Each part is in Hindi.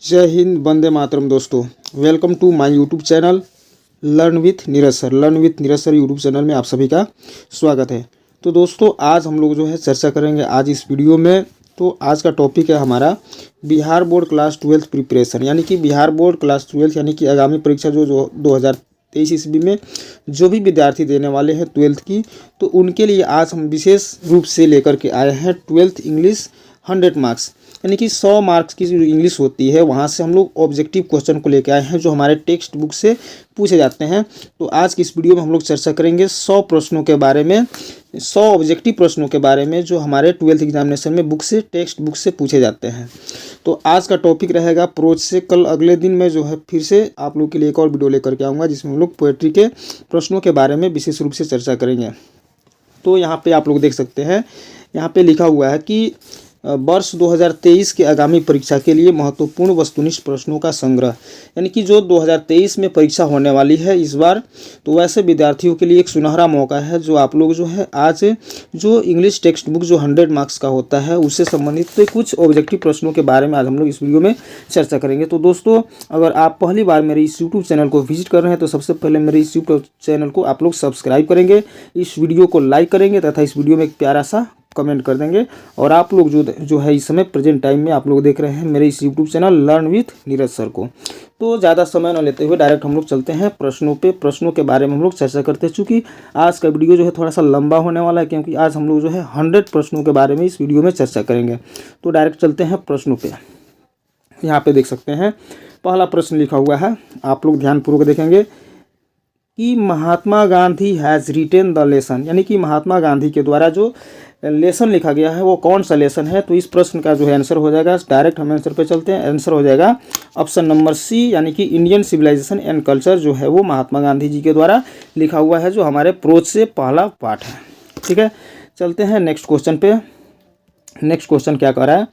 जय हिंद, वंदे मातरम। दोस्तों, welcome to my YouTube channel learn with Neeraj sir. Learn with Neeraj sir YouTube channel में आप सभी का स्वागत है। तो दोस्तों, आज हम लोग जो है चर्चा करेंगे आज इस वीडियो में। तो आज का टॉपिक है हमारा बिहार बोर्ड क्लास 12 प्रिपरेशन, यानी कि बिहार बोर्ड क्लास 12 यानी कि आगामी परीक्षा जो 2023 ईस्वी में जो भी विद्यार्थी देने वाले हैं 12th की, तो उनके लिए आज हम विशेष रूप से लेकर के आए हैं 12th इंग्लिश 100 मार्क्स, यानी कि 100 मार्क्स की जो इंग्लिश होती है वहाँ से हम लोग ऑब्जेक्टिव क्वेश्चन को लेकर आए हैं जो हमारे टेक्स्ट बुक से पूछे जाते हैं। तो आज की इस वीडियो में हम लोग चर्चा करेंगे 100 प्रश्नों के बारे में, 100 ऑब्जेक्टिव प्रश्नों के बारे में जो हमारे 12th एग्जामिनेशन में बुक से टेक्स्ट बुक से पूछे जाते हैं। तो आज का टॉपिक रहेगा प्रोज से। कल अगले दिन मैं जो है फिर से आप लोग के लिए एक और वीडियो लेकर के आऊँगा जिसमें हम लोग पोएट्री के प्रश्नों के बारे में विशेष रूप से चर्चा करेंगे। तो यहाँ पे आप लोग देख सकते हैं, यहाँ पे लिखा हुआ है कि वर्ष 2023 के आगामी परीक्षा के लिए महत्वपूर्ण वस्तुनिष्ठ प्रश्नों का संग्रह, यानी कि जो 2023 में परीक्षा होने वाली है इस बार, तो वैसे विद्यार्थियों के लिए एक सुनहरा मौका है जो आप लोग जो है आज जो इंग्लिश टेक्स्ट बुक जो 100 मार्क्स का होता है उससे संबंधित तो कुछ ऑब्जेक्टिव प्रश्नों के बारे में आज हम लोग इस वीडियो में चर्चा करेंगे। तो दोस्तों, अगर आप पहली बार मेरे इस यूट्यूब चैनल को विजिट कर रहे हैं तो सबसे पहले मेरे इस यूट्यूब चैनल को आप लोग सब्सक्राइब करेंगे, इस वीडियो को लाइक करेंगे तथा इस वीडियो में एक प्यारा सा कमेंट कर देंगे। और आप लोग जो है इस समय प्रेजेंट टाइम में आप लोग देख रहे हैं मेरे इस YouTube channel learn with Neeraj sir को। तो ज़्यादा समय न लेते हुए डायरेक्ट हम लोग चलते हैं प्रश्नों पे। प्रश्नों के बारे में हम लोग चर्चा करते हैं। चूँकि आज का वीडियो जो है थोड़ा सा लंबा होने वाला है क्योंकि आज हम लोग जो है 100 प्रश्नों के बारे में इस वीडियो में चर्चा करेंगे। तो डायरेक्ट चलते हैं प्रश्नों पे। यहाँ पे देख सकते हैं पहला प्रश्न लिखा हुआ है, आप लोग ध्यानपूर्वक देखेंगे कि Mahatma Gandhi has written the lesson, यानी कि महात्मा गांधी के द्वारा जो लेसन लिखा गया है वो कौन सा लेसन है। तो इस प्रश्न का जो है आंसर हो जाएगा, डायरेक्ट हम आंसर पे चलते हैं, आंसर हो जाएगा ऑप्शन नंबर सी, यानी कि इंडियन सिविलाइजेशन एंड कल्चर जो है वो महात्मा गांधी जी के द्वारा लिखा हुआ है जो हमारे प्रोज से पहला पार्ट है। ठीक है, चलते हैं नेक्स्ट क्वेश्चन पे। नेक्स्ट क्वेश्चन क्या कह रहा है,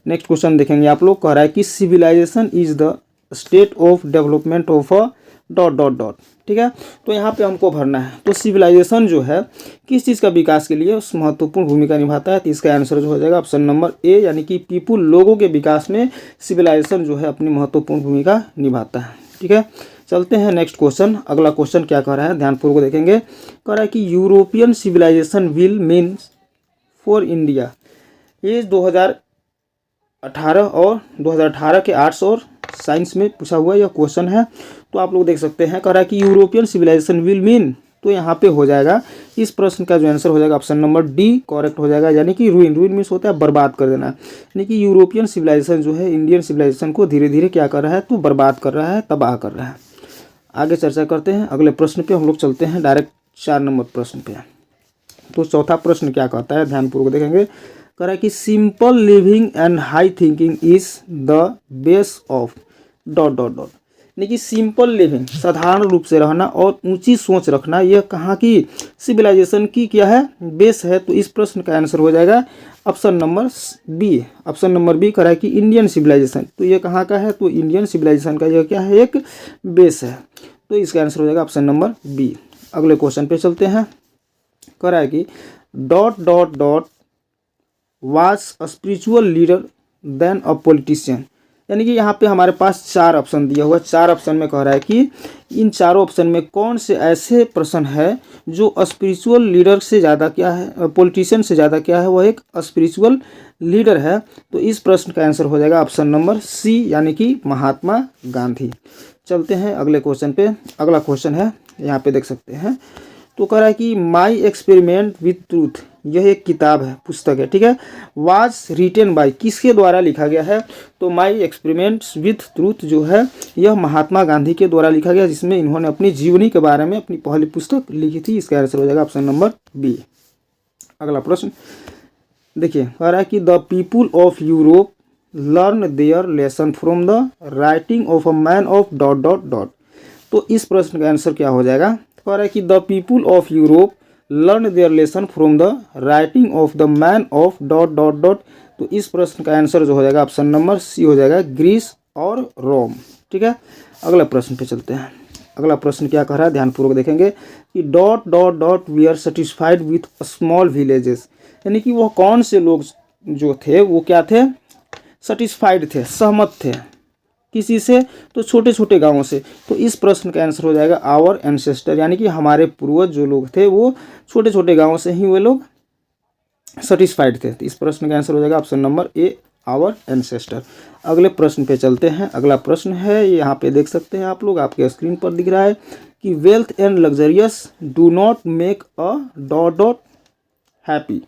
नेक्स्ट क्वेश्चन देखेंगे आप लोग, कह रहा है कि civilisation is the state of development of a dot dot dot. ठीक है, तो यहाँ पे हमको भरना है। तो सिविलाइजेशन जो है किस चीज़ का विकास के लिए उस महत्वपूर्ण भूमिका निभाता है। तो इसका आंसर जो हो जाएगा ऑप्शन नंबर ए, यानी कि पीपुल, लोगों के विकास में सिविलाइजेशन जो है अपनी महत्वपूर्ण भूमिका निभाता है। ठीक है, चलते हैं नेक्स्ट क्वेश्चन। अगला क्वेश्चन क्या कह रहा है, ध्यानपूर्वक देखेंगे। कह रहा है कि European civilisation will means for India. ये 2018 और 2018 के आर्ट्स और साइंस में पूछा हुआ यह क्वेश्चन है। तो आप लोग देख सकते हैं, कह रहा है कि यूरोपियन सिविलाइजेशन विल मीन, तो यहाँ पे हो जाएगा इस प्रश्न का जो आंसर हो जाएगा ऑप्शन नंबर डी करेक्ट हो जाएगा, यानी कि रूइन। रूइन मीन्स होता है बर्बाद कर देना, यानी कि यूरोपियन सिविलाइजेशन जो है इंडियन सिविलाइजेशन को धीरे धीरे क्या कर रहा है, तो बर्बाद कर रहा है, तबाह कर रहा है। आगे चर्चा करते हैं अगले प्रश्न पे। हम लोग चलते हैं डायरेक्ट 4 नंबर प्रश्न पे। तो चौथा प्रश्न क्या कहता है, ध्यानपूर्वक देखेंगे। कह रहा है कि simple living and high thinking is the base of dot dot dot, यानी कि सिंपल लिविंग, साधारण रूप से रहना और ऊंची सोच रखना, यह कहाँ की सिविलाइजेशन की क्या है, बेस है। तो इस प्रश्न का आंसर हो जाएगा option number B. Option number B कह रहा है कि इंडियन सिविलाइजेशन, तो ये कहाँ का है, तो इंडियन सिविलाइजेशन का यह क्या है, एक बेस है। तो इसका आंसर हो जाएगा ऑप्शन नंबर बी। अगले क्वेश्चन पे चलते हैं। कह रहा है कि dot dot dot was a spiritual leader than a politician, यानी कि यहाँ पे हमारे पास 4 ऑप्शन दिया हुआ है। 4 ऑप्शन में कह रहा है कि इन चारों ऑप्शन में कौन से ऐसे पर्सन है जो स्पिरिचुअल लीडर से ज़्यादा क्या है, पॉलिटिशियन से ज़्यादा क्या है, वह एक स्पिरिचुअल लीडर है। तो इस प्रश्न का आंसर हो जाएगा ऑप्शन नंबर सी, यानी कि महात्मा गांधी। चलते हैं अगले क्वेश्चन पे। अगला क्वेश्चन है, यहाँ पे देख सकते हैं। तो कह रहा है कि माई एक्सपेरिमेंट विथ ट्रूथ, यह एक किताब है, पुस्तक है। ठीक है, वाज रिटेन बाय, किसके द्वारा लिखा गया है, तो माई एक्सपेरिमेंट्स विथ ट्रूथ जो है यह महात्मा गांधी के द्वारा लिखा गया, जिसमें इन्होंने अपनी जीवनी के बारे में अपनी पहली पुस्तक लिखी थी। इसका आंसर हो जाएगा ऑप्शन नंबर बी। अगला प्रश्न देखिए, कह रहा है कि the people of Europe learn their lesson from the writing of a man of dot dot dot. तो इस प्रश्न का आंसर क्या हो जाएगा, कह रहा है कि the people of Europe learn their lesson from the writing of the man of dot dot dot. तो इस प्रश्न का आंसर जो हो जाएगा ऑप्शन नंबर सी हो जाएगा, ग्रीस और रोम। ठीक है, अगला प्रश्न पे चलते हैं। अगला प्रश्न क्या कह रहा है, ध्यानपूर्वक देखेंगे कि dot dot dot we are satisfied with small villages, यानी कि वो कौन से लोग जो थे वो क्या थे, सेटिस्फाइड थे, सहमत थे किसी से, तो छोटे छोटे गांवों से। तो इस प्रश्न का आंसर हो जाएगा आवर एंसेस्टर, यानी कि हमारे पूर्वज जो लोग थे वो छोटे छोटे गांवों से ही वे लोग सेटिस्फाइड थे। तो इस प्रश्न का आंसर हो जाएगा option number A, our ancestor. अगले प्रश्न पे चलते हैं। अगला प्रश्न है, यहाँ पे देख सकते हैं आप लोग, आपके स्क्रीन पर दिख रहा है कि wealth and luxurious do not make a dot dot happy.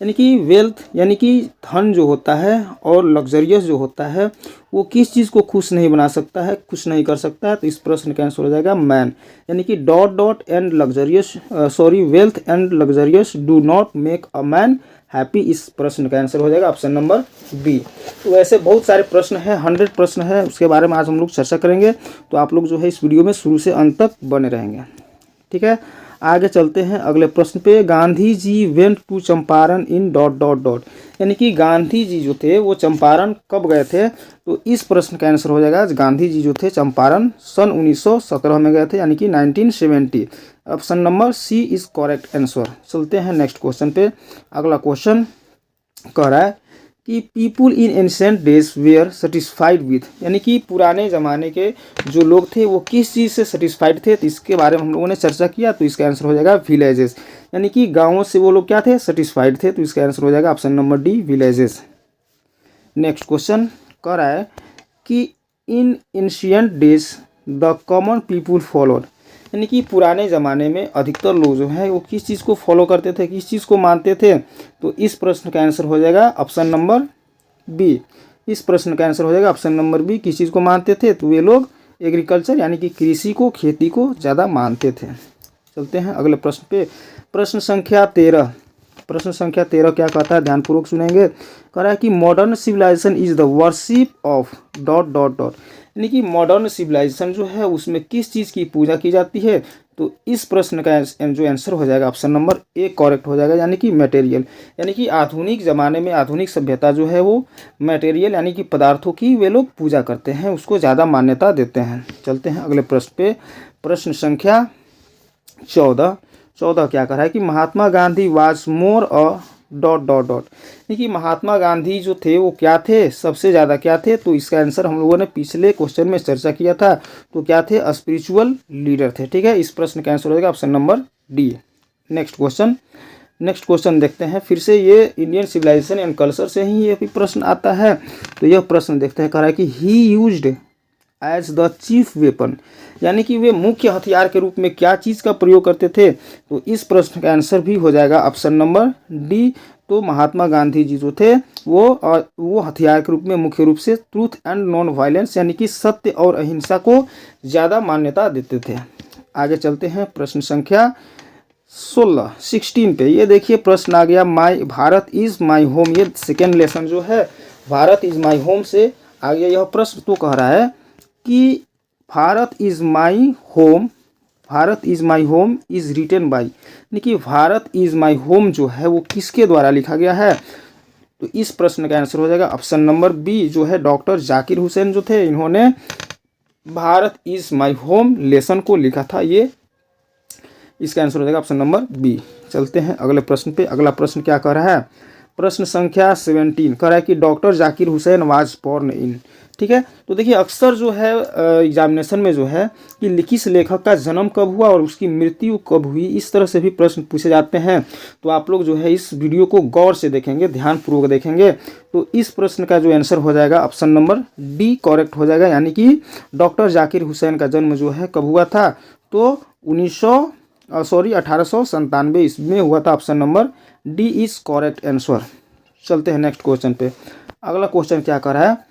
यानी कि वेल्थ यानी कि धन जो होता है और लग्जरियस जो होता है वो किस चीज़ को खुश नहीं बना सकता है, खुश नहीं कर सकता है। तो इस प्रश्न का आंसर हो जाएगा मैन। यानी कि dot dot and luxurious wealth and luxurious do not make a man happy. इस प्रश्न का आंसर हो जाएगा ऑप्शन नंबर बी। तो वैसे बहुत सारे प्रश्न हैं, 100 प्रश्न है, उसके बारे में आज हम लोग चर्चा करेंगे। तो आप लोग जो है इस वीडियो में शुरू से अंत तक बने रहेंगे, ठीक है। आगे चलते हैं अगले प्रश्न पे। Gandhi ji went to Champaran in dot dot dot. यानी कि गांधी जी जो थे वो चंपारण कब गए थे। तो इस प्रश्न का आंसर हो जाएगा गांधी जी जो थे चंपारण सन 1917 में गए थे, यानी कि 1970। Option number C is correct answer. चलते हैं नेक्स्ट क्वेश्चन पे। अगला क्वेश्चन कह रहा है कि people in ancient days were satisfied with. यानी कि पुराने ज़माने के जो लोग थे वो किस चीज़ से सेटिस्फाइड थे, तो इसके बारे में हम लोगों ने चर्चा किया। तो इसका आंसर हो जाएगा विलेजेस। यानी कि गाँवों से वो लोग क्या थे, सेटिस्फाइड थे। तो इसका आंसर हो जाएगा option number D, villages. Next question कह रहा है कि इन ancient days the common people followed. यानी कि पुराने ज़माने में अधिकतर लोग जो है वो किस चीज़ को फॉलो करते थे, किस चीज़ को मानते थे। तो इस प्रश्न का आंसर हो जाएगा ऑप्शन नंबर बी। इस प्रश्न का आंसर हो जाएगा ऑप्शन नंबर बी। किस चीज़ को मानते थे, तो वे लोग एग्रीकल्चर यानी कि कृषि को, खेती को ज़्यादा मानते थे। चलते हैं अगले प्रश्न पे। प्रश्न संख्या 13। प्रश्न संख्या 13 क्या कहता है, ध्यानपूर्वक सुनेंगे। कह रहा है कि modern civilisation is the worship of dot dot dot. यानी कि मॉडर्न सिविलाइजेशन जो है उसमें किस चीज़ की पूजा की जाती है। तो इस प्रश्न का जो आंसर हो जाएगा ऑप्शन नंबर ए करेक्ट हो जाएगा, यानी कि मटेरियल। यानी कि आधुनिक ज़माने में आधुनिक सभ्यता जो है वो मटेरियल यानी कि पदार्थों की वे लोग पूजा करते हैं, उसको ज़्यादा मान्यता देते हैं। चलते हैं अगले प्रश्न पे। प्रश्न संख्या 14 क्या कह रहा है कि Mahatma Gandhi was more a dot dot dot. यानी कि महात्मा गांधी जो थे वो क्या थे, सबसे ज़्यादा क्या थे। तो इसका आंसर हम लोगों ने पिछले क्वेश्चन में चर्चा किया था। तो क्या थे, स्पिरिचुअल लीडर थे, ठीक है। इस प्रश्न का आंसर हो जाएगा option number D. Next question देखते हैं। फिर से ये इंडियन सिविलाइजेशन एंड कल्चर से ही ये भी प्रश्न आता है। तो यह प्रश्न देखते हैं, कह रहा है कि he used as the chief weapon. यानी कि वे मुख्य हथियार के रूप में क्या चीज़ का प्रयोग करते थे। तो इस प्रश्न का आंसर भी हो जाएगा ऑप्शन नंबर डी। तो महात्मा गांधी जी जो थे वो हथियार के रूप में मुख्य रूप से ट्रूथ एंड नॉन वायलेंस यानी कि सत्य और अहिंसा को ज़्यादा मान्यता देते थे। आगे चलते हैं प्रश्न संख्या 16 पे। ये देखिए प्रश्न आ गया, माई भारत इज़ माई होम। ये सेकेंड लेसन जो है भारत इज़ माई होम से आ गया। यह प्रश्न तो कह रहा है कि Bharat is my home, Bharat is my home is written by. यानी कि भारत इज़ माई होम जो है वो किसके द्वारा लिखा गया है। तो इस प्रश्न का आंसर हो जाएगा ऑप्शन नंबर बी, जो है डॉक्टर जाकिर हुसैन जो थे, इन्होंने Bharat is my home lesson को लिखा था। ये इसका आंसर हो जाएगा ऑप्शन नंबर बी। चलते हैं अगले प्रश्न पे। अगला प्रश्न क्या कह रहा है, प्रश्न संख्या 17 कह रहा है कि doctor Zakir Hussain was born in. ठीक है, तो देखिए अक्सर जो है एग्जामिनेशन में जो है कि किस लेखक का जन्म कब हुआ और उसकी मृत्यु कब हुई, इस तरह से भी प्रश्न पूछे जाते हैं। तो आप लोग जो है इस वीडियो को गौर से देखेंगे, ध्यानपूर्वक देखेंगे। तो इस प्रश्न का जो आंसर हो जाएगा ऑप्शन नंबर डी करेक्ट हो जाएगा, यानी कि डॉक्टर जाकिर हुसैन का जन्म जो है कब हुआ था। तो 1897 ईस्वी में हुआ था। Option number D is correct answer. चलते हैं नेक्स्ट क्वेश्चन पे। अगला क्वेश्चन क्या कर रहा है,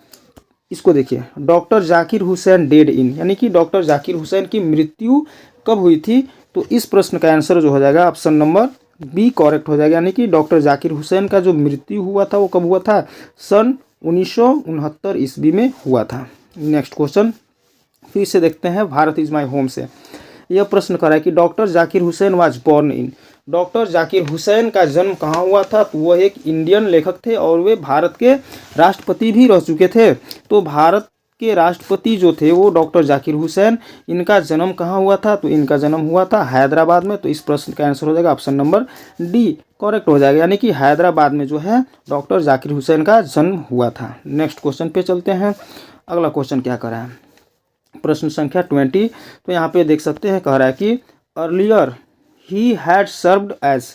इसको देखिए। डॉक्टर जाकिर हुसैन डेड इन, यानी कि डॉक्टर जाकिर हुसैन की मृत्यु कब हुई थी। तो इस प्रश्न का आंसर जो हो जाएगा ऑप्शन नंबर बी करेक्ट हो जाएगा, यानी कि डॉक्टर जाकिर हुसैन का जो मृत्यु हुआ था वो कब हुआ था, सन 1969 ईस्वी में हुआ था। नेक्स्ट क्वेश्चन फिर से देखते हैं भारत इज माई होम से। यह प्रश्न कर रहा है कि doctor Zakir Hussain was born in. Doctor Zakir Hussain का जन्म कहाँ हुआ था। तो वह एक इंडियन लेखक थे और वे भारत के राष्ट्रपति भी रह चुके थे। तो भारत के राष्ट्रपति जो थे वो डॉक्टर जाकिर हुसैन, इनका जन्म कहाँ हुआ था। तो इनका जन्म हुआ था हैदराबाद में। तो इस प्रश्न का आंसर हो जाएगा ऑप्शन नंबर डी करेक्ट हो जाएगा, यानी कि हैदराबाद में जो है डॉक्टर जाकिर हुसैन का जन्म हुआ था। नेक्स्ट क्वेश्चन पे चलते हैं। अगला क्वेश्चन क्या कर रहा है, प्रश्न संख्या 20। तो यहाँ पे देख सकते हैं, कह रहा है कि earlier he had served as,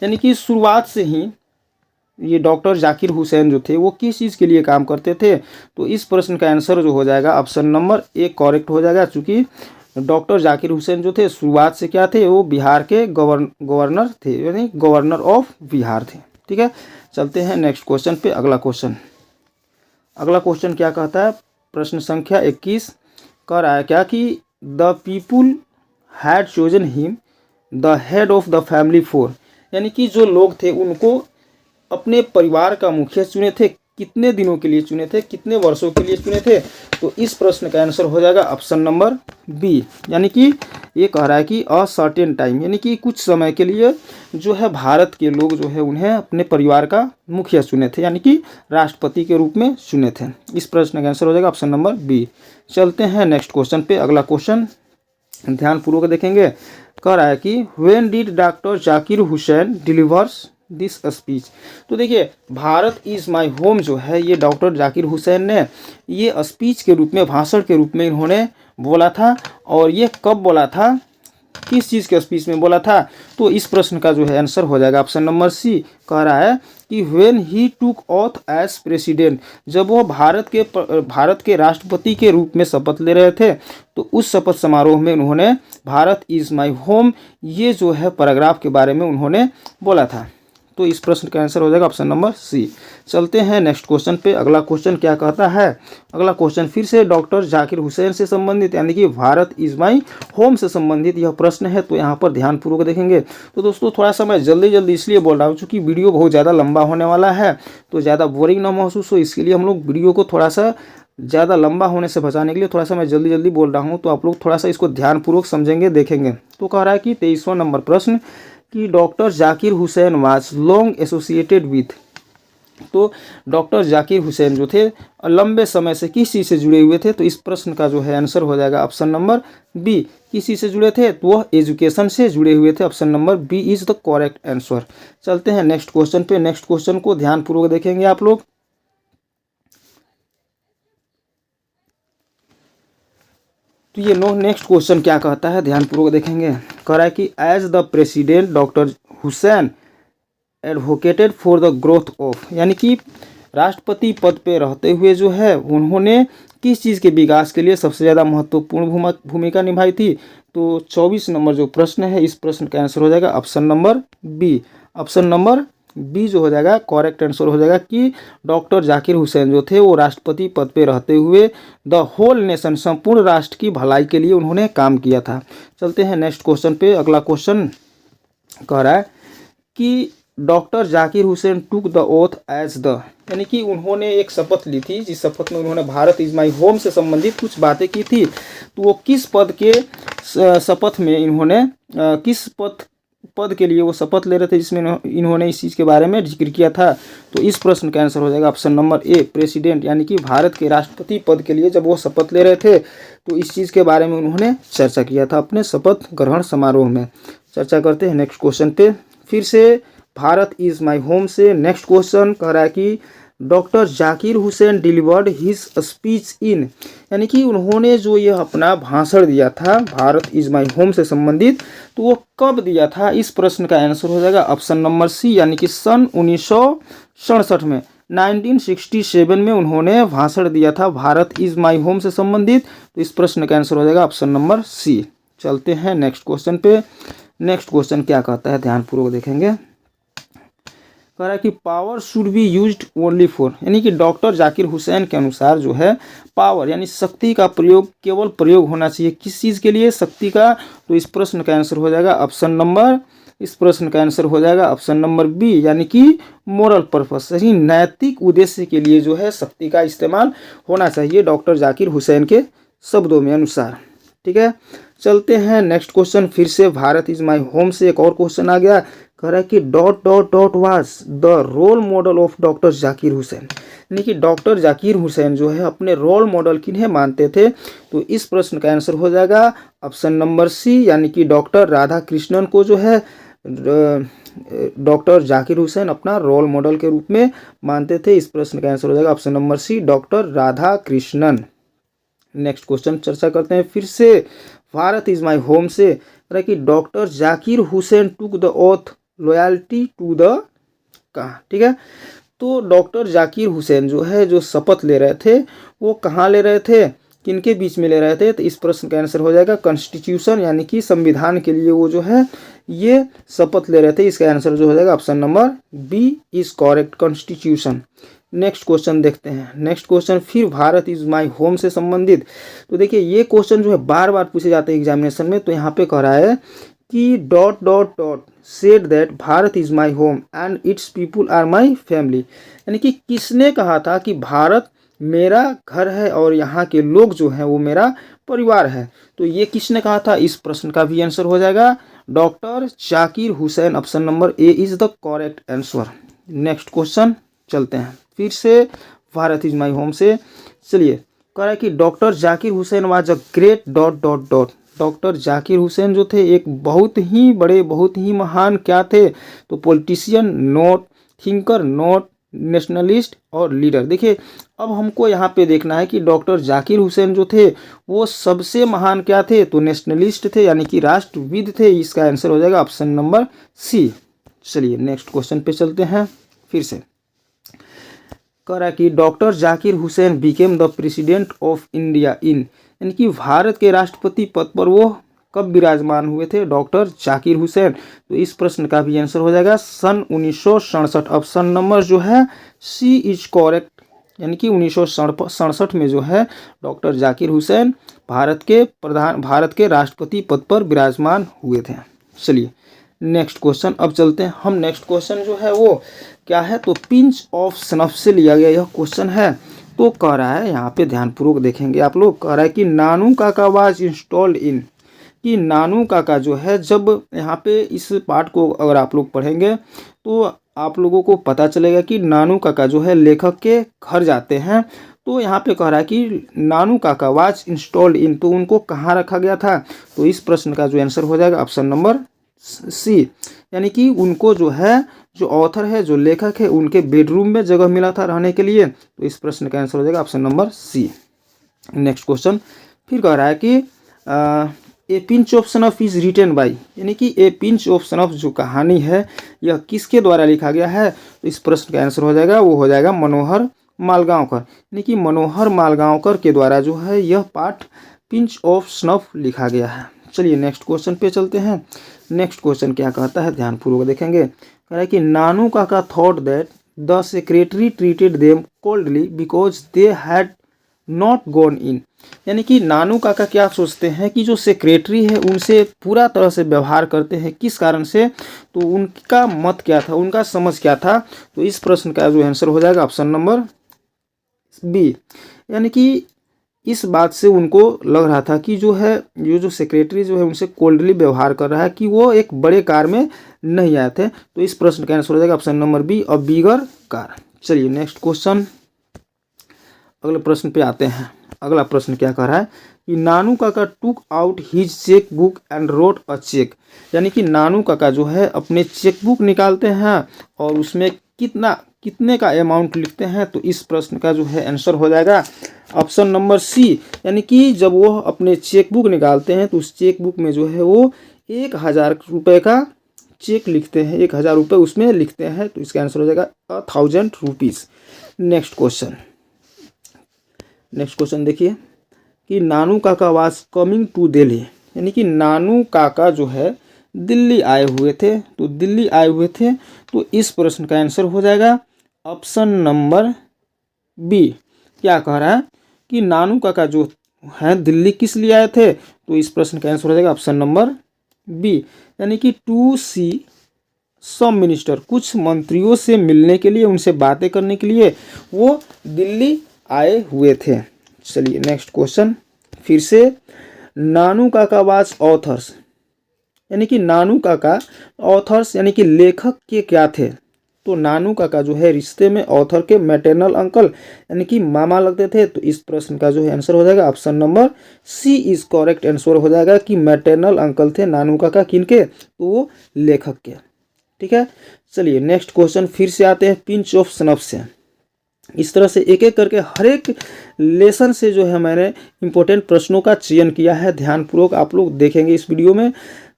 यानी कि शुरुआत से ही ये डॉक्टर जाकिर हुसैन जो थे वो किस चीज़ के लिए काम करते थे। तो इस प्रश्न का आंसर जो हो जाएगा ऑप्शन नंबर ए करेक्ट हो जाएगा, चूँकि डॉक्टर जाकिर हुसैन जो थे शुरुआत से क्या थे, वो बिहार के गवर्नर थे, यानी गवर्नर ऑफ बिहार थे। ठीक है, चलते हैं नेक्स्ट क्वेश्चन पे। अगला क्वेश्चन क्या कहता है, प्रश्न संख्या 21 कह रहा है क्या कि the people had chosen him the head of the family for, यानी कि जो लोग थे उनको अपने परिवार का मुखिया चुने थे, कितने दिनों के लिए चुने थे, कितने वर्षों के लिए चुने थे। तो इस प्रश्न का आंसर हो जाएगा ऑप्शन नंबर बी, यानी कि ये कह रहा है कि अ सर्टेन टाइम, यानी कि कुछ समय के लिए जो है भारत के लोग जो है उन्हें अपने परिवार का मुखिया चुने थे, यानी कि राष्ट्रपति के रूप में चुने थे। इस प्रश्न का आंसर हो जाएगा ऑप्शन नंबर बी। चलते हैं नेक्स्ट क्वेश्चन पे। अगला क्वेश्चन ध्यानपूर्वक देखेंगे, कह रहा है कि when did doctor Zakir Hussain delivers this speech. तो देखिए, भारत इज़ माय होम जो है ये डॉक्टर जाकिर हुसैन ने ये स्पीच के रूप में, भाषण के रूप में इन्होंने बोला था, और ये कब बोला था, किस चीज़ के स्पीच में बोला था। तो इस प्रश्न का जो है आंसर हो जाएगा ऑप्शन नंबर सी। कह रहा है कि when he took oath as president, जब वो भारत के राष्ट्रपति के रूप में शपथ ले रहे थे, तो उस शपथ समारोह में उन्होंने भारत इज़ माय होम ये जो है पैराग्राफ के बारे में उन्होंने बोला था। तो इस प्रश्न का आंसर हो जाएगा ऑप्शन नंबर सी। चलते हैं नेक्स्ट क्वेश्चन पे। अगला क्वेश्चन क्या कहता है, अगला क्वेश्चन फिर से डॉक्टर जाकिर हुसैन से संबंधित, यानी कि भारत इज़ माई होम से संबंधित यह प्रश्न है। तो यहाँ पर ध्यानपूर्वक देखेंगे। तो दोस्तों थोड़ा सा मैं जल्दी इसलिए बोल रहा हूँ चूँकि वीडियो बहुत ज़्यादा लंबा होने वाला है, तो ज़्यादा बोरिंग ना महसूस हो, इसके लिए हम लोग वीडियो को थोड़ा सा ज़्यादा लंबा होने से बचाने के लिए थोड़ा सा मैं जल्दी बोल रहा हूँ। तो आप लोग थोड़ा सा इसको ध्यानपूर्वक समझेंगे, देखेंगे। तो कह रहा है कि 23वां नंबर प्रश्न कि doctor Zakir Hussain was long associated with. तो डॉक्टर जाकिर हुसैन जो थे लंबे समय से किस चीज़ से जुड़े हुए थे। तो इस प्रश्न का जो है आंसर हो जाएगा ऑप्शन नंबर बी। किस चीज़ से जुड़े थे, तो वह एजुकेशन से जुड़े हुए थे। Option number B is the correct answer. चलते हैं नेक्स्ट क्वेश्चन पे। नेक्स्ट क्वेश्चन को ध्यानपूर्वक देखेंगे आप लोग। तो ये नेक्स्ट क्वेश्चन क्या कहता है, ध्यानपूर्वक देखेंगे। कह रहा है कि as the president doctor Hussain advocated for the growth of, यानी कि राष्ट्रपति पद पे रहते हुए जो है उन्होंने किस चीज़ के विकास के लिए सबसे ज़्यादा महत्वपूर्ण भूमिका निभाई थी। तो 24 नंबर जो प्रश्न है, इस प्रश्न का आंसर हो जाएगा option number B. Option number B जो हो जाएगा करेक्ट आंसर हो जाएगा कि डॉक्टर जाकिर हुसैन जो थे वो राष्ट्रपति पद पे रहते हुए द होल नेशन, संपूर्ण राष्ट्र की भलाई के लिए उन्होंने काम किया था। चलते हैं नेक्स्ट क्वेश्चन पे। अगला क्वेश्चन कह रहा है कि doctor Zakir Hussain took the oath as the, यानी कि उन्होंने एक शपथ ली थी, जिस शपथ में उन्होंने भारत इज माई होम से संबंधित कुछ बातें की थी। तो वो किस पद के शपथ में इन्होंने किस पद के लिए वो शपथ ले रहे थे, जिसमें इन्होंने इस चीज़ के बारे में जिक्र किया था। तो इस प्रश्न का आंसर हो जाएगा ऑप्शन नंबर ए प्रेसिडेंट, यानी कि भारत के राष्ट्रपति पद के लिए जब वो शपथ ले रहे थे तो इस चीज़ के बारे में उन्होंने चर्चा किया था अपने शपथ ग्रहण समारोह में। चर्चा करते हैं नेक्स्ट क्वेश्चन पे। फिर से भारत इज़ माई होम से नेक्स्ट क्वेश्चन कह रहा है कि doctor Zakir Hussain delivered his speech in, यानी कि उन्होंने जो ये अपना भाषण दिया था भारत इज़ माई होम से संबंधित, तो वो कब दिया था। इस प्रश्न का आंसर हो जाएगा ऑप्शन नंबर सी, यानी कि सन 1967 में 1967 में उन्होंने भाषण दिया था भारत इज़ माई होम से संबंधित। तो इस प्रश्न का आंसर हो जाएगा ऑप्शन नंबर सी। चलते हैं नेक्स्ट क्वेश्चन पे। नेक्स्ट क्वेश्चन क्या कहता है, ध्यानपूर्वक देखेंगे। कह रहा है कि power should be used only for, यानी कि डॉक्टर जाकिर हुसैन के अनुसार जो है पावर यानी शक्ति का प्रयोग केवल प्रयोग होना चाहिए, किस चीज़ के लिए, शक्ति का। तो इस प्रश्न का आंसर हो जाएगा ऑप्शन नंबर, इस प्रश्न का आंसर हो जाएगा ऑप्शन नंबर बी, यानी कि मोरल पर्पस, यानी नैतिक उद्देश्य के लिए जो है शक्ति का इस्तेमाल होना चाहिए डॉक्टर जाकिर हुसैन के शब्दों में अनुसार। ठीक है, चलते हैं नेक्स्ट क्वेश्चन। फिर से भारत इज माई होम से एक और क्वेश्चन आ गया। कह रहा है कि dot was the role model of doctor Zakir Hussain, यानी कि डॉक्टर जाकिर हुसैन जो है अपने रोल मॉडल किन्हें मानते थे। तो इस प्रश्न का आंसर हो जाएगा ऑप्शन नंबर सी, यानी कि डॉक्टर राधा कृष्णन को जो है डॉक्टर जाकिर हुसैन अपना रोल मॉडल के रूप में मानते थे। इस प्रश्न का आंसर हो जाएगा option number C, doctor Radhakrishnan. Next question चर्चा करते हैं फिर से भारत इज माई होम से, कि doctor Zakir Hussain took the oath loyalty to the, कहाँ, ठीक है। तो डॉक्टर जाकिर हुसैन जो है जो शपथ ले रहे थे वो कहाँ ले रहे थे, किनके बीच में ले रहे थे, तो इस प्रश्न का आंसर हो जाएगा कॉन्स्टिट्यूशन यानी कि संविधान के लिए वो जो है ये शपथ ले रहे थे। इसका आंसर जो हो जाएगा option number B is correct, constitution. Next question देखते हैं। नेक्स्ट क्वेश्चन फिर भारत इज माई होम से संबंधित। तो देखिए ये क्वेश्चन जो है बार बार पूछे जाते हैं एग्जामिनेशन में। तो यहाँ पे कह रहा है कि dot dot dot said that Bharat is my home and its people are my family, यानी कि किसने कहा था कि भारत मेरा घर है और यहाँ के लोग जो हैं वो मेरा परिवार है। तो ये किसने कहा था, इस प्रश्न का भी आंसर हो जाएगा doctor Zakir Hussain, option number A is the correct answer. Next question चलते हैं फिर से भारत इज माई होम से। चलिए कह रहा है कि doctor Zakir Hussain was a great dot dot dot. Doctor Zakir Hussain जो थे एक बहुत ही बड़े बहुत ही महान क्या थे, तो politician note, thinker note, nationalist और लीडर। देखिए अब हमको यहाँ पे देखना है कि डॉक्टर जाकिर हुसैन जो थे वो सबसे महान क्या थे, तो नेशनलिस्ट थे यानी कि राष्ट्रविद थे। इसका आंसर हो जाएगा ऑप्शन नंबर सी। चलिए नेक्स्ट क्वेश्चन पे चलते हैं फिर से। कह रहा है कि doctor Zakir Hussain became the president of India in, यानी कि भारत के राष्ट्रपति पद पर वो कब विराजमान हुए थे, डॉक्टर जाकिर हुसैन। तो इस प्रश्न का भी आंसर हो जाएगा सन 1967, ऑप्शन नंबर जो है सी इज करेक्ट, यानी कि 1967 में जो है डॉक्टर जाकिर हुसैन भारत के राष्ट्रपति पद पर विराजमान हुए थे। चलिए नेक्स्ट क्वेश्चन अब चलते हैं हम। नेक्स्ट क्वेश्चन जो है वो क्या है, तो पिंच ऑफ स्नफ से लिया गया यह क्वेश्चन है। तो कह रहा है यहाँ पे ध्यानपूर्वक देखेंगे आप लोग, कह रहा है कि Nanu Kaka was installed in, कि नानू काका जो है, जब यहाँ पे इस पार्ट को अगर आप लोग पढ़ेंगे तो आप लोगों को पता चलेगा कि नानू काका जो है लेखक के घर जाते हैं। तो यहाँ पे कह रहा है कि Nanu Kaka was installed in, तो उनको कहाँ रखा गया था, तो इस प्रश्न का जो आंसर हो जाएगा ऑप्शन नंबर सी, यानी कि उनको जो है जो ऑथर है जो लेखक है उनके बेडरूम में जगह मिला था रहने के लिए। तो इस प्रश्न का आंसर हो जाएगा option number C. Next question फिर कह रहा है कि a pinch of snuff is written by, यानी कि ए पिंच ऑफ स्नफ जो कहानी है यह किसके द्वारा लिखा गया है, तो इस प्रश्न का आंसर हो जाएगा वो हो जाएगा मनोहर मालगांवकर, यानी कि मनोहर मालगांवकर के द्वारा जो है यह पाठ पिंच ऑफ स्नफ लिखा गया है। चलिए नेक्स्ट क्वेश्चन पे चलते हैं। नेक्स्ट क्वेश्चन क्या कहता है ध्यानपूर्वक देखेंगे। कह रहा है कि नानू काका thought that the secretary treated them coldly because they had not gone in, यानी कि नानू काका क्या सोचते हैं कि जो सेक्रेटरी है उनसे पूरा तरह से व्यवहार करते हैं, किस कारण से, तो उनका मत क्या था, उनका समझ क्या था। तो इस प्रश्न का जो आंसर हो जाएगा ऑप्शन नंबर बी, यानी कि इस बात से उनको लग रहा था कि जो है ये जो सेक्रेटरी जो है उनसे कोल्डली व्यवहार कर रहा है, कि वो एक बड़े कार में नहीं आए थे। तो इस प्रश्न का आंसर हो जाएगा ऑप्शन नंबर बी, अ बिगर कार। चलिए नेक्स्ट क्वेश्चन, अगले प्रश्न पे आते हैं। अगला प्रश्न क्या कह रहा है कि Nanu Kaka took out his cheque book and wrote a cheque, यानी कि नानू काका जो है अपने चेक बुक निकालते हैं और उसमें कितने का अमाउंट लिखते हैं। तो इस प्रश्न का जो है आंसर हो जाएगा ऑप्शन नंबर सी, यानी कि जब वो अपने चेक बुक निकालते हैं तो उस चेक बुक में जो है वो 1000 रुपये का चेक लिखते हैं, 1000 रुपये उसमें लिखते हैं। तो इसका आंसर हो जाएगा 1000 रुपीज़। नेक्स्ट क्वेश्चन देखिए कि Nanu Kaka was coming to Delhi, यानी कि नानू काका जो है दिल्ली आए हुए थे। तो दिल्ली आए हुए थे, तो इस प्रश्न का आंसर हो जाएगा ऑप्शन नंबर बी। क्या कह रहा है कि नानू काका जो है दिल्ली किस लिए आए थे, तो इस प्रश्न का आंसर हो जाएगा ऑप्शन नंबर बी, यानी कि टू सी सम मिनिस्टर, कुछ मंत्रियों से मिलने के लिए, उनसे बातें करने के लिए वो दिल्ली आए हुए थे। चलिए नेक्स्ट क्वेश्चन फिर से, नानू काका वाज ऑथर्स, यानी कि नानू काका ऑथर्स यानी कि लेखक के क्या थे, तो नानू काका जो है रिश्ते में ऑथर के मैटरनल अंकल यानी कि मामा लगते थे। तो इस प्रश्न का जो है आंसर हो जाएगा option number C is correct answer हो जाएगा कि मैटरनल अंकल थे नानू काका किनके, तो वो लेखक के। ठीक है, चलिए नेक्स्ट क्वेश्चन फिर से आते हैं पिंच ऑफ स्नफ से। इस तरह से एक एक करके हर एक लेसन से जो है मैंने इम्पोर्टेंट प्रश्नों का चयन किया है। ध्यानपूर्वक आप लोग देखेंगे इस वीडियो में।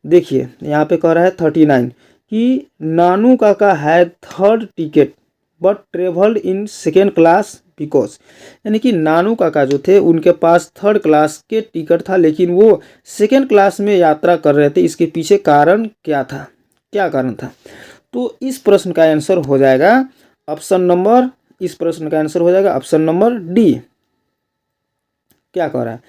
देखिए यहाँ पे कह रहा है 39 कि Nanu Kaka had third ticket but travelled in second class because, यानी कि नानू काका जो थे उनके पास थर्ड क्लास के टिकट था लेकिन वो सेकेंड क्लास में यात्रा कर रहे थे। इसके पीछे कारण क्या था, क्या कारण था? तो इस प्रश्न का आंसर हो जाएगा ऑप्शन नंबर, इस प्रश्न का आंसर हो जाएगा ऑप्शन नंबर डी। क्या कह रहा है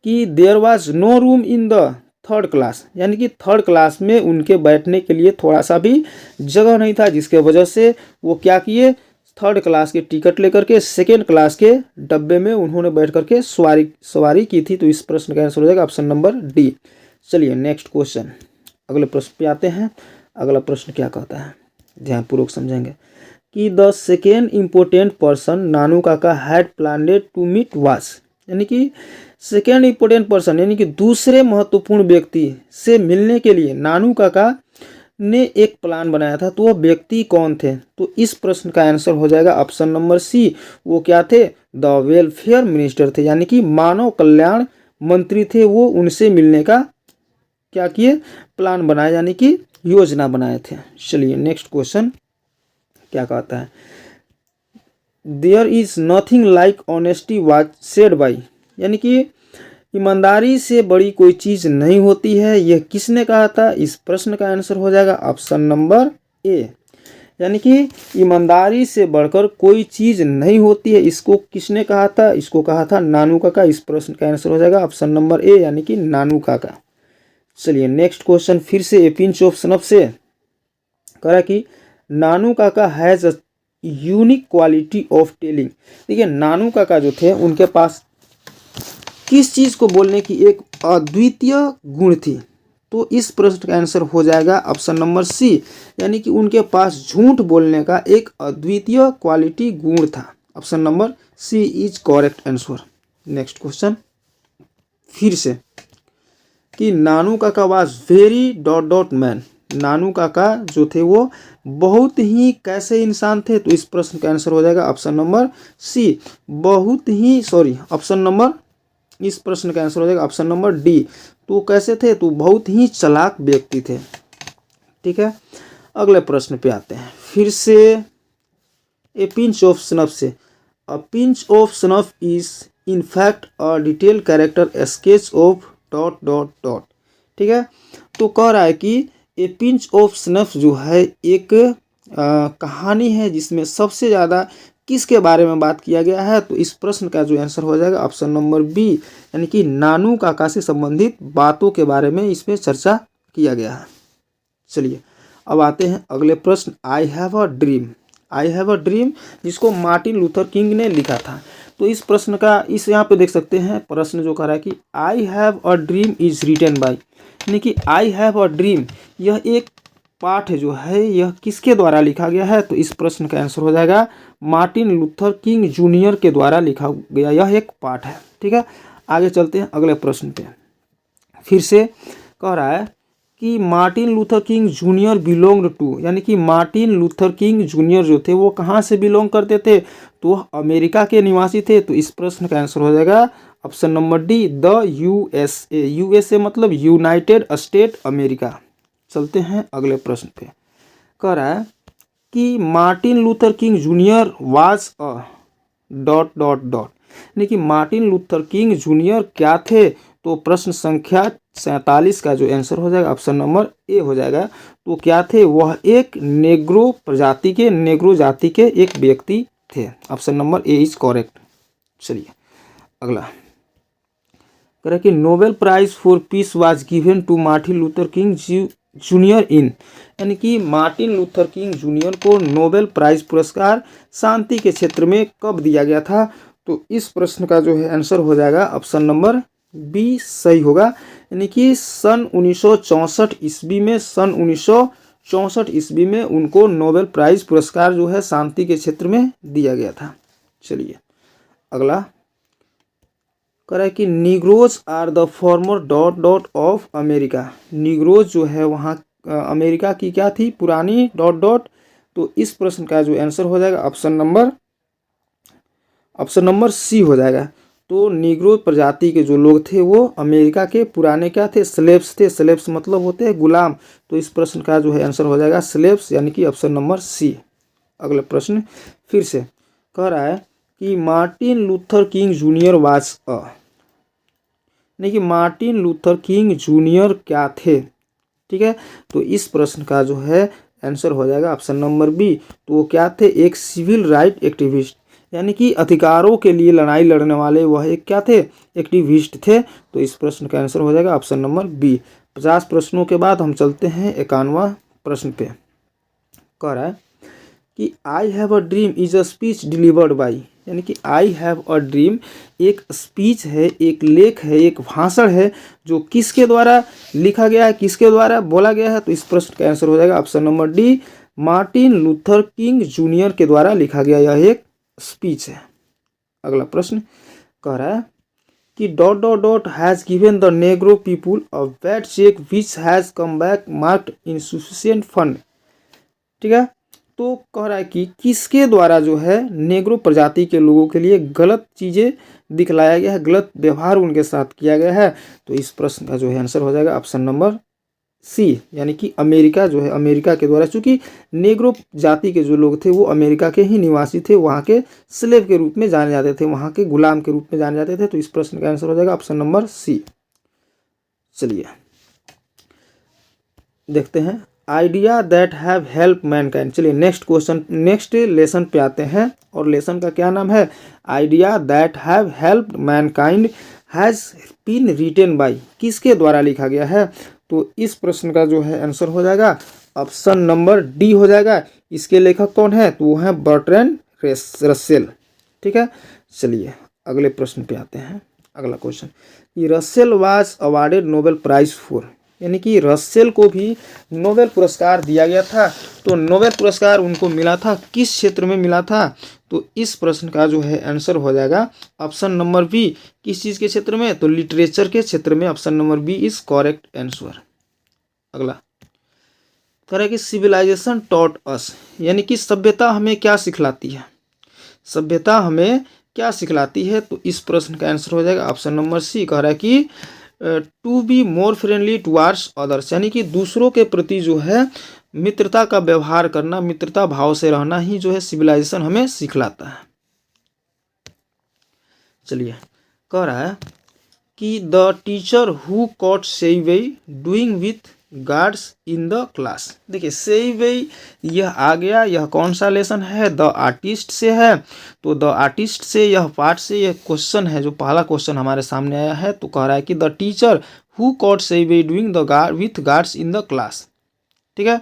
कि there was no room in the third class, यानी कि थर्ड क्लास में उनके बैठने के लिए थोड़ा सा भी जगह नहीं था, जिसके वजह से वो क्या किए, थर्ड क्लास के टिकट लेकर के सेकेंड क्लास के डब्बे में उन्होंने बैठ करके सवारी की थी। तो इस प्रश्न का आंसर हो जाएगा ऑप्शन नंबर डी। चलिए नेक्स्ट क्वेश्चन, अगले प्रश्न पे आते हैं। अगला प्रश्न क्या कहता है, ध्यानपूर्वक समझेंगे कि the second important person Nanu Kaka had planned to meet was, यानी कि सेकेंड इम्पोर्टेंट पर्सन यानी कि दूसरे महत्वपूर्ण व्यक्ति से मिलने के लिए नानू काका ने एक प्लान बनाया था। तो वह व्यक्ति कौन थे? तो इस प्रश्न का आंसर हो जाएगा ऑप्शन नंबर सी। वो क्या थे? द वेलफेयर मिनिस्टर थे, यानी कि मानव कल्याण मंत्री थे। वो उनसे मिलने का क्या किए, प्लान बनाया, यानी कि योजना बनाए थे। चलिए नेक्स्ट क्वेश्चन क्या कहता है, there is nothing like honesty was said by, यानी कि ईमानदारी से बड़ी कोई चीज़ नहीं होती है, यह किसने कहा था? इस प्रश्न का आंसर हो जाएगा ऑप्शन नंबर ए, यानी कि ईमानदारी से बढ़कर कोई चीज़ नहीं होती है, इसको किसने कहा था? इसको कहा था नानू काका। इस प्रश्न का आंसर हो जाएगा ऑप्शन नंबर ए, यानी कि नानू काका। चलिए नेक्स्ट क्वेश्चन फिर से ए पिंच ऑफ सनफ से करा कि नानू काका has a unique quality of telling. देखिए नानू काका जो थे उनके पास किस चीज़ को बोलने की एक अद्वितीय गुण थी? तो इस प्रश्न का आंसर हो जाएगा ऑप्शन नंबर सी, यानी कि उनके पास झूठ बोलने का एक अद्वितीय क्वालिटी गुण था। Option number C is correct answer. Next question फिर से कि Nanu Kaka was very dot dot man, Nanu Kaka जो थे वो बहुत ही कैसे इंसान थे? तो इस प्रश्न का आंसर हो जाएगा ऑप्शन नंबर सी, बहुत ही ऑप्शन नंबर, इस प्रश्न का आंसर हो जाएगा ऑप्शन नंबर डी। तो कैसे थे? तो बहुत ही चालाक व्यक्ति थे। ठीक है, अगले प्रश्न पे आते हैं फिर से ए पिंच ऑफ स्नफ से। A pinch of snuff is in fact a detail character sketch of dot dot dot. ठीक है, तो कह रहा है कि ए पिंच ऑफ स्नफ जो है एक कहानी है जिसमें सबसे ज़्यादा किसके बारे में बात किया गया है? तो इस प्रश्न का जो आंसर हो जाएगा ऑप्शन नंबर बी, यानी कि नानू काका से संबंधित बातों के बारे में इसमें चर्चा किया गया है। चलिए अब आते हैं अगले प्रश्न, आई have a dream. I have a dream जिसको मार्टिन लूथर किंग ने लिखा था। तो इस प्रश्न का इस यहाँ पे देख सकते हैं प्रश्न जो कह रहा है कि I have a dream is written by, यानी कि आई हैव अ ड्रीम यह एक पाठ जो है यह किसके द्वारा लिखा गया है? तो इस प्रश्न का आंसर हो जाएगा मार्टिन लूथर किंग जूनियर के द्वारा लिखा गया यह एक पाठ है। ठीक है, आगे चलते हैं अगले प्रश्न पे। फिर से कह रहा है कि Martin Luther King junior belonged to, यानी कि मार्टिन लूथर किंग जूनियर जो थे वो कहाँ से बिलोंग करते थे? तो अमेरिका के निवासी थे। तो इस प्रश्न का आंसर हो जाएगा option number D, the USA. USA मतलब यूनाइटेड स्टेट अमेरिका। चलते हैं अगले प्रश्न पे। कह रहा है कि Martin Luther King junior was a dot dot dot, यानी कि मार्टिन लूथर किंग जूनियर क्या थे? तो प्रश्न संख्या 47 का जो आंसर हो जाएगा ऑप्शन नंबर ए हो जाएगा। तो क्या थे? वह एक नेग्रो प्रजाति के, नेग्रो जाति के एक व्यक्ति थे। Option number A is correct. चलिए अगला कह रहा है कि Nobel prize for peace was given to Martin Luther King Junior in, यानी कि मार्टिन लूथर किंग जूनियर को नोबेल प्राइज पुरस्कार शांति के क्षेत्र में कब दिया गया था? तो इस प्रश्न का जो है आंसर हो जाएगा ऑप्शन नंबर बी सही होगा, यानी कि सन 1964 ईस्वी में, सन 1964 ईस्वी में उनको नोबेल प्राइज पुरस्कार जो है शांति के क्षेत्र में दिया गया था। चलिए अगला कह रहा है कि negroes are the former dot dot of America. Negroes जो है वहाँ अमेरिका की क्या थी? पुरानी डॉट डॉट। तो इस प्रश्न का जो आंसर हो जाएगा option number option number C हो जाएगा। तो नीग्रो प्रजाति के जो लोग थे वो अमेरिका के पुराने क्या थे, स्लेव्स थे। स्लेव्स मतलब होते हैं गुलाम। तो इस प्रश्न का जो है आंसर हो जाएगा स्लेव्स, यानी कि ऑप्शन नंबर सी। अगला प्रश्न फिर से कह रहा है कि Martin Luther King junior was a, यानी कि मार्टिन लूथर किंग जूनियर क्या थे। ठीक है, तो इस प्रश्न का जो है आंसर हो जाएगा ऑप्शन नंबर बी। तो वो क्या थे, एक सिविल राइट एक्टिविस्ट, यानी कि अधिकारों के लिए लड़ाई लड़ने वाले वह एक क्या थे, एक्टिविस्ट थे। तो इस प्रश्न का आंसर हो जाएगा ऑप्शन नंबर बी। 50 प्रश्नों के बाद हम चलते हैं 51वां प्रश्न पे। कह रहा है कि I have a dream is a speech delivered by, यानी कि आई हैव अ ड्रीम एक स्पीच है, एक लेख है, एक भाषण है जो किसके द्वारा लिखा गया है, किसके द्वारा बोला गया है। तो इस प्रश्न का आंसर हो जाएगा option number D, Martin Luther King junior के द्वारा लिखा गया यह एक स्पीच है। अगला प्रश्न कह रहा है कि dot dot dot has given the negro people a bad cheque which has come back marked insufficient fund. ठीक है, तो कह रहा है कि किसके द्वारा जो है नेग्रो प्रजाति के लोगों के लिए गलत चीज़ें दिखलाया गया है, गलत व्यवहार उनके साथ किया गया है। तो इस प्रश्न का जो है आंसर हो जाएगा ऑप्शन नंबर सी, यानी कि अमेरिका जो है, अमेरिका के द्वारा, चूंकि नेग्रो जाति के जो लोग थे वो अमेरिका के ही निवासी थे, वहाँ के स्लेव के रूप में जाने जाते थे, वहाँ के गुलाम के रूप में जाने जाते थे। तो इस प्रश्न का आंसर हो जाएगा ऑप्शन नंबर सी। चलिए देखते हैं idea that have help mankind. चलिए नेक्स्ट क्वेश्चन, नेक्स्ट लेसन पे आते हैं, और लेसन का क्या नाम है, idea that have help mankind has been written by, किसके द्वारा लिखा गया है। तो इस प्रश्न का जो है आंसर हो जाएगा ऑप्शन नंबर डी हो जाएगा। इसके लेखक कौन है, तो वो है बर्ट्रैंड रसेल। ठीक है, चलिए अगले प्रश्न पे आते हैं। अगला क्वेश्चन, Russell was awarded Nobel prize for, यानी कि रसेल को भी नोबेल पुरस्कार दिया गया था। तो नोबेल पुरस्कार उनको मिला था, किस क्षेत्र में मिला था। तो इस प्रश्न का जो है आंसर हो जाएगा ऑप्शन नंबर बी, किस चीज़ के क्षेत्र में, तो लिटरेचर के क्षेत्र में। Option number B is correct answer. अगला कह रहा है कि सिविलाइजेशन टॉट अस, यानी कि सभ्यता हमें क्या सिखलाती है, सभ्यता हमें क्या सिखलाती है। तो इस प्रश्न का आंसर हो जाएगा ऑप्शन नंबर सी। कह रहा है कि to be more friendly towards others, यानी कि दूसरों के प्रति जो है मित्रता का व्यवहार करना, मित्रता भाव से रहना ही जो है सिविलाइजेशन हमें सिखलाता है। चलिए कह रहा है कि the teacher who caught Seiwei doing with guards in the class. देखिए सेइवेई यह आ गया, यह कौन सा लेसन है, द आर्टिस्ट से है। तो द आर्टिस्ट से यह पार्ट से यह क्वेश्चन है, जो पहला क्वेश्चन हमारे सामने आया है। तो कह रहा है कि the teacher who caught Seiwei doing the guard with guards in the class. ठीक है,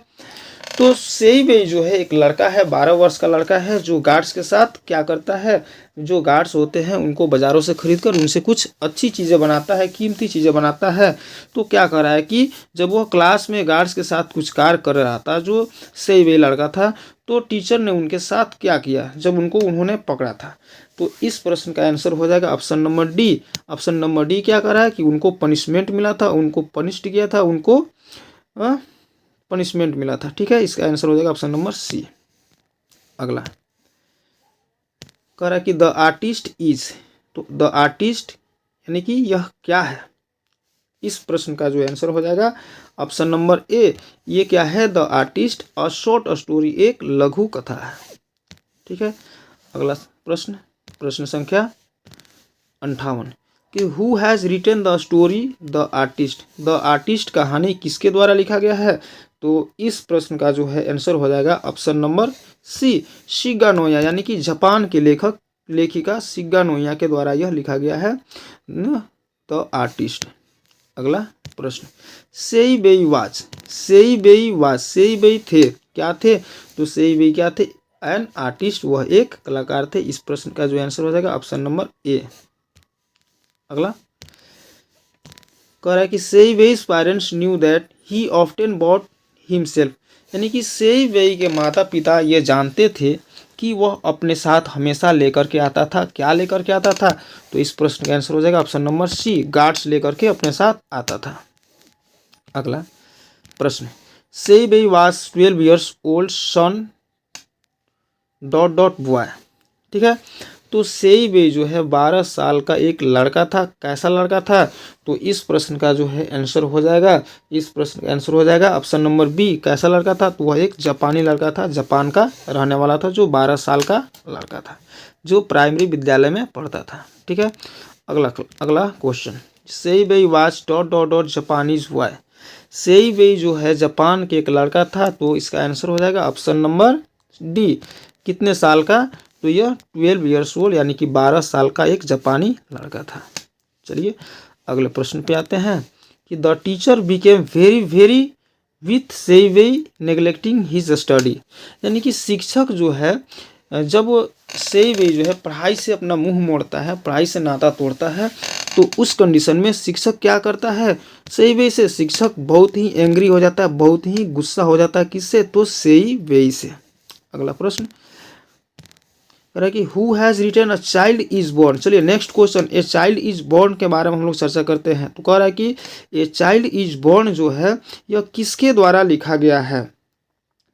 तो सेइवेई जो है एक लड़का है, 12 वर्ष का लड़का है, जो गार्ड्स के साथ क्या करता है, जो गार्ड्स होते हैं उनको बाज़ारों से खरीद कर उनसे कुछ अच्छी चीज़ें बनाता है, कीमती चीज़ें बनाता है। तो क्या कर रहा है कि जब वह क्लास में गार्ड्स के साथ कुछ कार्य कर रहा था, जो सेइवेई लड़का था, तो टीचर ने उनके साथ क्या किया, जब उनको उन्होंने पकड़ा था। तो इस प्रश्न का आंसर हो जाएगा option number D. Option number D क्या कर रहा है कि उनको पनिशमेंट मिला था, उनको पनिश्ड किया था, उनको पनिशमेंट मिला था। ठीक है, इसका आंसर हो जाएगा ऑप्शन नंबर सी। अगला कह रहा है कि द आर्टिस्ट इज, तो द आर्टिस्ट यानी कि यह क्या है। इस प्रश्न का जो आंसर हो जाएगा ऑप्शन नंबर ए, ये क्या है, the artist a short story, एक लघु कथा है। ठीक है, अगला प्रश्न, प्रश्न संख्या 58 कि who has written the story the artist. The artist कहानी किसके द्वारा लिखा गया है। तो इस प्रश्न का जो है आंसर हो जाएगा option number C, Shiga Naoya, यानी कि जापान के लेखक लेखिका शिगा नोया के द्वारा यह लिखा गया है द आर्टिस्ट। अगला प्रश्न, सेइवेई वाज, सेइवेई वाज, सेइवेई थे, क्या थे, तो सेइवेई क्या थे, एन आर्टिस्ट, वह एक कलाकार थे। इस प्रश्न का जो आंसर हो जाएगा ऑप्शन नंबर ए। अगला कह रहा है कि Seiwei's parents knew that he often bought himself, यानी कि सेइवेई के माता पिता ये जानते थे कि वह अपने साथ हमेशा लेकर के आता था, क्या लेकर के आता था। तो इस प्रश्न का आंसर हो जाएगा ऑप्शन नंबर सी, गार्ड्स लेकर के अपने साथ आता था। अगला प्रश्न, Seiwei was 12 years old son dot dot boy. ठीक है, तो सेइवेई जो है 12 साल का एक लड़का था। कैसा लड़का था? तो इस प्रश्न का जो है आंसर हो जाएगा, इस प्रश्न का आंसर हो जाएगा ऑप्शन नंबर बी। कैसा लड़का था? तो वह एक जापानी लड़का था, जापान का रहने वाला था, जो 12 साल का लड़का था, जो प्राइमरी विद्यालय में पढ़ता था। ठीक है, अगला अगला question, Seiwei was dot dot dot Japanese boy. Seiwei जो है जापान के एक लड़का था, तो इसका आंसर हो जाएगा ऑप्शन नंबर डी। कितने साल का? तो यह 12 ईयर्स ओल्ड यानी कि 12 साल का एक जापानी लड़का था। चलिए अगले प्रश्न पे आते हैं कि the teacher became very very with Seiwei neglecting his study. यानी कि शिक्षक जो है, जब सेइवेई जो है पढ़ाई से अपना मुंह मोड़ता है, पढ़ाई से नाता तोड़ता है, तो उस कंडीशन में शिक्षक क्या करता है? सेइवेई से शिक्षक बहुत ही एंग्री हो जाता है, बहुत ही गुस्सा हो जाता है। किससे? तो सेइवेई से। अगला प्रश्न कह रहा है कि who has written a child is born. चलिए next question, a child is born के बारे में हम लोग चर्चा करते हैं। तो कह रहा है कि ए चाइल्ड इज बॉर्न जो है यह किसके द्वारा लिखा गया है?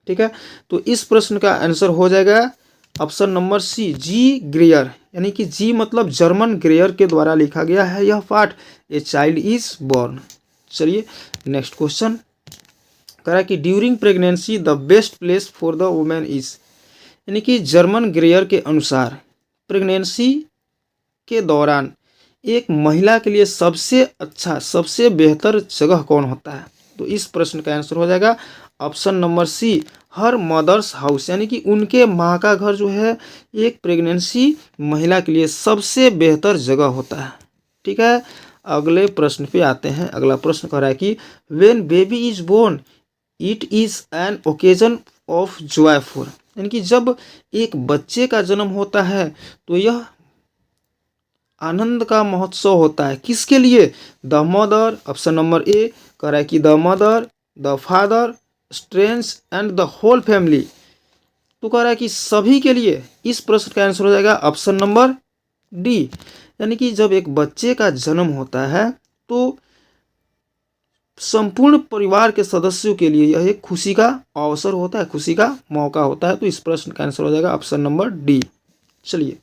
ठीक है, तो इस प्रश्न का आंसर हो जाएगा ऑप्शन नंबर सी, जी ग्रेयर। यानी कि जी मतलब जर्मन ग्रेयर के द्वारा लिखा गया है यह पाठ, ए चाइल्ड इज बॉर्न। चलिए नेक्स्ट क्वेश्चन कह रहा है कि during pregnancy the best place for the women is. यानी कि जर्मन ग्रेयर के अनुसार प्रेगनेंसी के दौरान एक महिला के लिए सबसे अच्छा, सबसे बेहतर जगह कौन होता है? तो इस प्रश्न का आंसर हो जाएगा option number C, her mother's house. यानी कि उनके माँ का घर जो है एक प्रेगनेंसी महिला के लिए सबसे बेहतर जगह होता है। ठीक है, अगले प्रश्न पे आते हैं। अगला प्रश्न कह रहा है कि when baby is born it is an occasion of joyful. यानी कि जब एक बच्चे का जन्म होता है तो यह आनंद का महोत्सव होता है। किसके लिए? The mother. Option number A कह रहा है कि the mother, the father, strangers and the whole family. तो कह रहा है कि सभी के लिए। इस प्रश्न का आंसर हो जाएगा ऑप्शन नंबर डी। यानी कि जब एक बच्चे का जन्म होता है तो संपूर्ण परिवार के सदस्यों के लिए यह एक खुशी का अवसर होता है, खुशी का मौका होता है। तो इस प्रश्न का आंसर हो जाएगा ऑप्शन नंबर डी। चलिए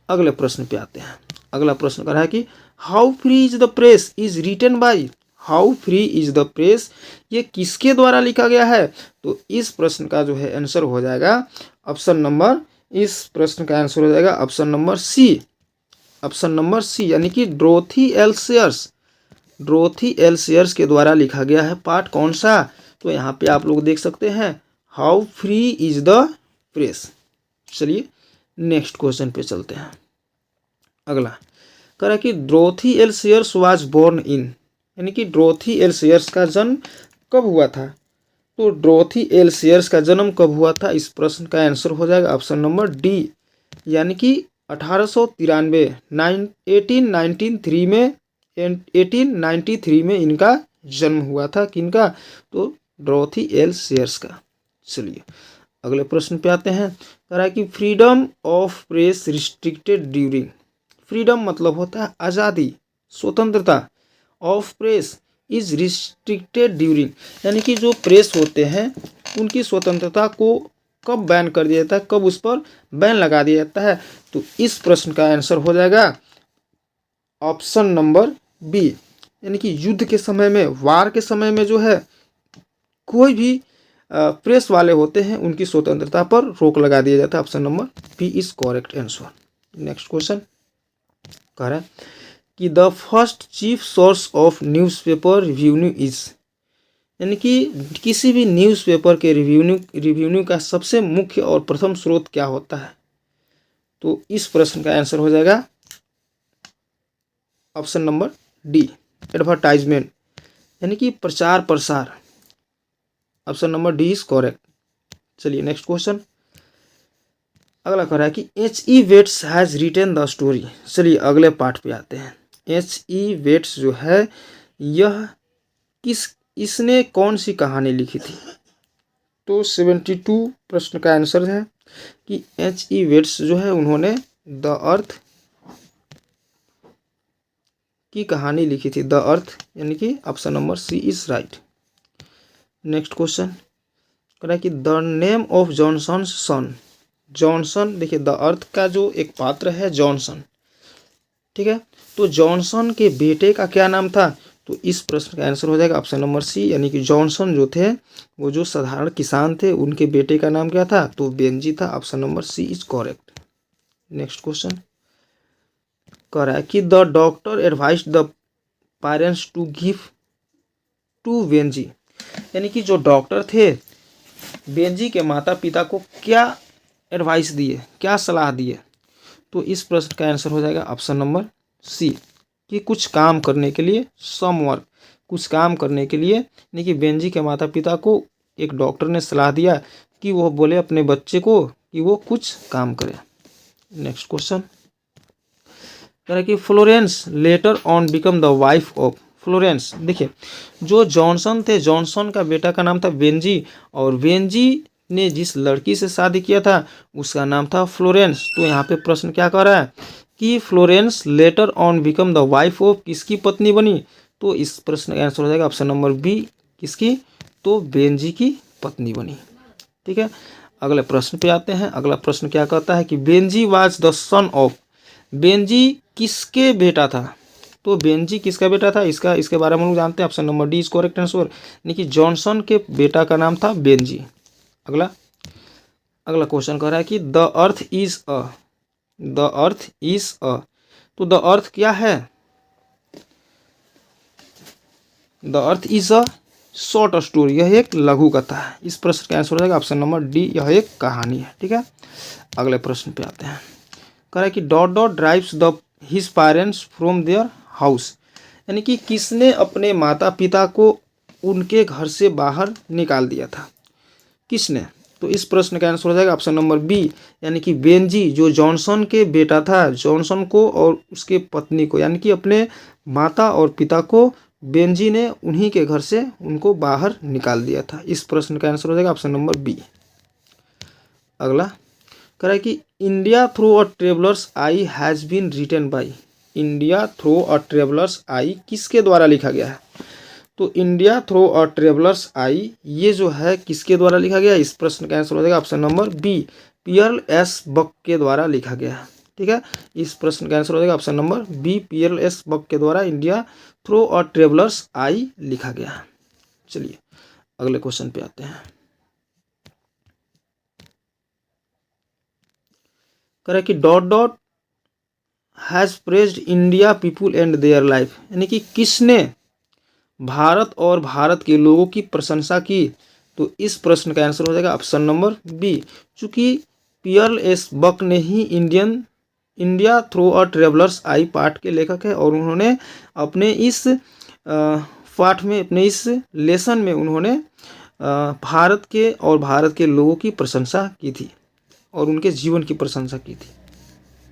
अगले प्रश्न पे आते हैं। अगला प्रश्न कर रहा है कि how free is the press is written by. How free is the press ये किसके द्वारा लिखा गया है? तो इस प्रश्न का जो है आंसर हो जाएगा ऑप्शन नंबर, इस प्रश्न का आंसर हो जाएगा option number C. Option number C यानी कि Dorothy L Sayers. Dorothy L Sayers के द्वारा लिखा गया है पाठ। कौन सा? तो यहाँ पे आप लोग देख सकते हैं how free is the press. चलिए नेक्स्ट क्वेश्चन पे चलते हैं। अगला कह रहा है कि Dorothy L Sayers was born in. यानी कि डोरोथी एल सेयर्स का जन्म कब हुआ था? तो डोरोथी एल सेयर्स का जन्म कब हुआ था? इस प्रश्न का आंसर हो जाएगा ऑप्शन नंबर डी। यानी कि 1893 1893 में 1893 में इनका जन्म हुआ था। किनका? तो डोरोथी एल सेयर्स का। चलिए अगले प्रश्न पे आते हैं। कह रहा है कि freedom of press restricted during. Freedom मतलब होता है आज़ादी, स्वतंत्रता। Of press is restricted during. यानी कि जो प्रेस होते हैं उनकी स्वतंत्रता को कब बैन कर दिया जाता है, कब उस पर बैन लगा दिया जाता है? तो इस प्रश्न का आंसर हो जाएगा ऑप्शन नंबर बी। यानी कि युद्ध के समय में, वार के समय में जो है कोई भी प्रेस वाले होते हैं उनकी स्वतंत्रता पर रोक लगा दिया जाता है। Option number B is correct answer. Next question कह रहा है कि the first chief source of newspaper review is. यानी कि किसी भी न्यूज़पेपर के रिव्यू का सबसे मुख्य और प्रथम स्रोत क्या होता है? तो इस प्रश्न का आंसर हो जाएगा ऑप्शन नंबर डी, एडवर्टाइजमेंट। यानी कि प्रचार प्रसार। Option number D is correct. चलिए नेक्स्ट क्वेश्चन। अगला कह रहा है कि H.E. Bates has written the story. चलिए अगले पार्ट पे आते हैं। H.E. वेट्स जो है यह इसने कौन सी कहानी लिखी थी? तो 72 प्रश्न का आंसर है कि H.E. वेट्स जो है उन्होंने द अर्थ की कहानी लिखी थी। द अर्थ यानी कि option number C is right. Next question कह रहा है कि the name of Johnson's son. Johnson, देखिए द अर्थ का जो एक पात्र है जॉनसन, ठीक है, तो जॉनसन के बेटे का क्या नाम था? तो इस प्रश्न का आंसर हो जाएगा ऑप्शन नंबर सी, यानी कि जॉनसन जो थे वो जो साधारण किसान थे उनके बेटे का नाम क्या था? तो बेंजी था। Option number C is correct. Next question कह रहा है कि the doctor advised the parents to give to Benjy, यानी कि जो डॉक्टर थे बेंजी के माता पिता को क्या एडवाइस दिए, क्या सलाह दिए? तो इस प्रश्न का आंसर हो जाएगा ऑप्शन नंबर सी, कि कुछ काम करने के लिए, सम वर्क, कुछ काम करने के लिए, यानी कि बेंजी के माता पिता को एक डॉक्टर ने सलाह दिया कि वो बोले अपने बच्चे को कि वो कुछ काम करे। नेक्स्ट क्वेश्चन कह रहा है कि Florence later on become the wife of, Florence, देखिए जो जॉनसन थे, जॉनसन का बेटा का नाम था बेंजी, और बेंजी ने जिस लड़की से शादी किया था उसका नाम था फ्लोरेंस। तो यहाँ पे प्रश्न क्या कर रहा है कि Florence later on become the wife of, किसकी पत्नी बनी? तो इस प्रश्न का आंसर हो जाएगा ऑप्शन नंबर बी, किसकी? तो बेंजी की पत्नी बनी। ठीक है, अगले प्रश्न पे आते हैं। अगला प्रश्न क्या कहता है कि Benji was the son of, Benji किसके बेटा था? तो बेंजी किसका बेटा था, इसके बारे में हम लोग जानते हैं। Option number D is correct answer, यानी कि जॉनसन के बेटा का नाम था बेंजी। अगला क्वेश्चन कह रहा है कि the earth is a, the earth is a, तो द अर्थ क्या है? The earth is a short story, यह एक लघु कथा है। इस प्रश्न का आंसर हो जाएगा ऑप्शन नंबर डी, यह एक कहानी है। ठीक है, अगले प्रश्न पे आते हैं। कह रहा है कि dot dot drives the his parents from their house, यानी कि किसने अपने माता पिता को उनके घर से बाहर निकाल दिया था? किसने? तो इस प्रश्न का आंसर हो जाएगा ऑप्शन नंबर बी, यानी कि बेंजी जो जॉनसन के बेटा था, जॉनसन को और उसके पत्नी को, यानी कि अपने माता और पिता को बेंजी ने उन्हीं के घर से उनको बाहर निकाल दिया था। इस प्रश्न का आंसर हो जाएगा ऑप्शन नंबर बी। अगला कह रहा है कि India through a traveller's eye has been written by, India through a traveller's eye किसके द्वारा लिखा गया है? तो India through a traveller's eye ये जो है किसके द्वारा लिखा गया? इस प्रश्न का आंसर हो जाएगा option number B, Pearl S Buck के द्वारा लिखा गया है। ठीक है, इस प्रश्न का आंसर हो जाएगा option number B, Pearl S Buck के द्वारा India through a traveller's eye लिखा गया है। चलिए अगले क्वेश्चन पे आते हैं। कह रहा है कि dot dot has praised India people and their life, यानी कि किसने भारत और भारत के लोगों की प्रशंसा की? तो इस प्रश्न का आंसर हो जाएगा ऑप्शन नंबर बी, चूंकि पीएल एस बक ने ही इंडिया थ्रू अ ट्रेवलर्स आई पाठ के लेखक है, और उन्होंने अपने इस पाठ में, अपने इस लेसन में उन्होंने भारत के और भारत के लोगों की प्रशंसा की थी और उनके जीवन की प्रशंसा की थी।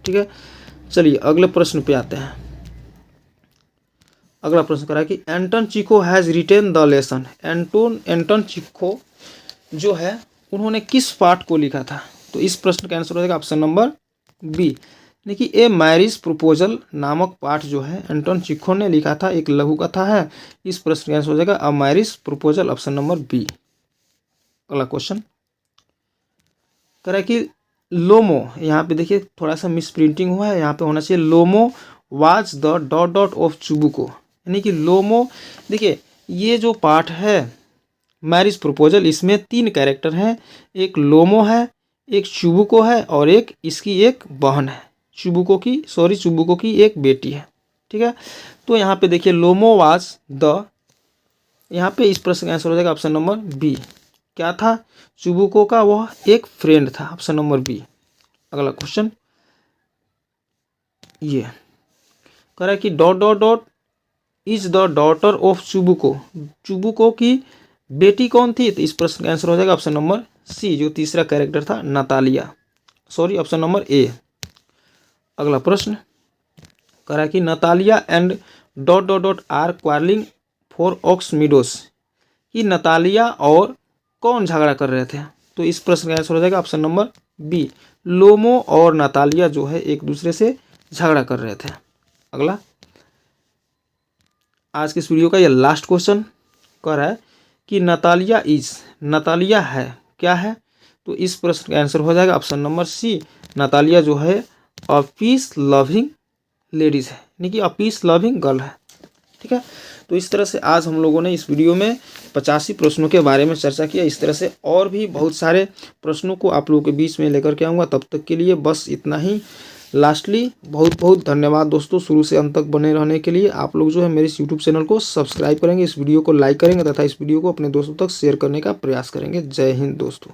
ठीक है, चलिए अगले प्रश्न पे आते हैं। अगला प्रश्न करा कि Anton Chekhov has written the lesson, Anton Chekhov जो है उन्होंने किस पाठ को लिखा था? तो इस प्रश्न का आंसर हो जाएगा ऑप्शन नंबर बी, देखिए ए मैरिज प्रपोजल नामक पाठ जो है एंटन चीको ने लिखा था, एक लघु कथा है। इस प्रश्न का आंसर हो जाएगा a marriage proposal, option number B. अगला क्वेश्चन कह रहा है कि लोमो, यहाँ पे देखिए थोड़ा सा मिस प्रिंटिंग हुआ है, यहाँ पे होना चाहिए Lomov was the dot dot of Chubukov, यानी कि लोमो, देखिए ये जो पाठ है मैरिज प्रपोजल, इसमें 3 कैरेक्टर हैं, एक लोमो है, एक चुबुको है और एक इसकी एक बहन है, चुबुको की एक बेटी है। ठीक है, तो यहाँ पे देखिए लोमो वाज द, यहाँ पे इस प्रश्न का आंसर हो जाएगा ऑप्शन नंबर बी, क्या था? चुबुको का वह एक फ्रेंड था, ऑप्शन नंबर बी। अगला क्वेश्चन ये कह रहा है कि dot dot dot is the daughter of चुबुको, चुबुको की बेटी कौन थी? तो इस प्रश्न का आंसर हो जाएगा ऑप्शन नंबर सी, जो तीसरा कैरेक्टर था नतालिया, ऑप्शन नंबर ए। अगला प्रश्न कह रहा है कि Natalia and dot dot dot are quarrelling for Ox Meadows, कि नतालिया और कौन झगड़ा कर रहे थे? तो इस प्रश्न का आंसर हो जाएगा ऑप्शन नंबर बी, लोमो और नतालिया जो है एक दूसरे से झगड़ा कर रहे थे। अगला आज के इस वीडियो का यह लास्ट क्वेश्चन कह रहा है कि नतालिया है, क्या है? तो इस प्रश्न का आंसर हो जाएगा ऑप्शन नंबर सी, नतालिया जो है अ पीस लविंग लेडीज़ है, यानी कि अ पीस लविंग गर्ल है। ठीक है, तो इस तरह से आज हम लोगों ने इस वीडियो में 85 प्रश्नों के बारे में चर्चा किया। इस तरह से और भी बहुत सारे प्रश्नों को आप लोगों के बीच में लेकर के आऊँगा। तब तक के लिए बस इतना ही। लास्टली बहुत बहुत धन्यवाद दोस्तों शुरू से अंत तक बने रहने के लिए। आप लोग जो है मेरे इस यूट्यूब चैनल को सब्सक्राइब करेंगे, इस वीडियो को लाइक करेंगे तथा इस वीडियो को अपने दोस्तों तक शेयर करने का प्रयास करेंगे। जय हिंद दोस्तों।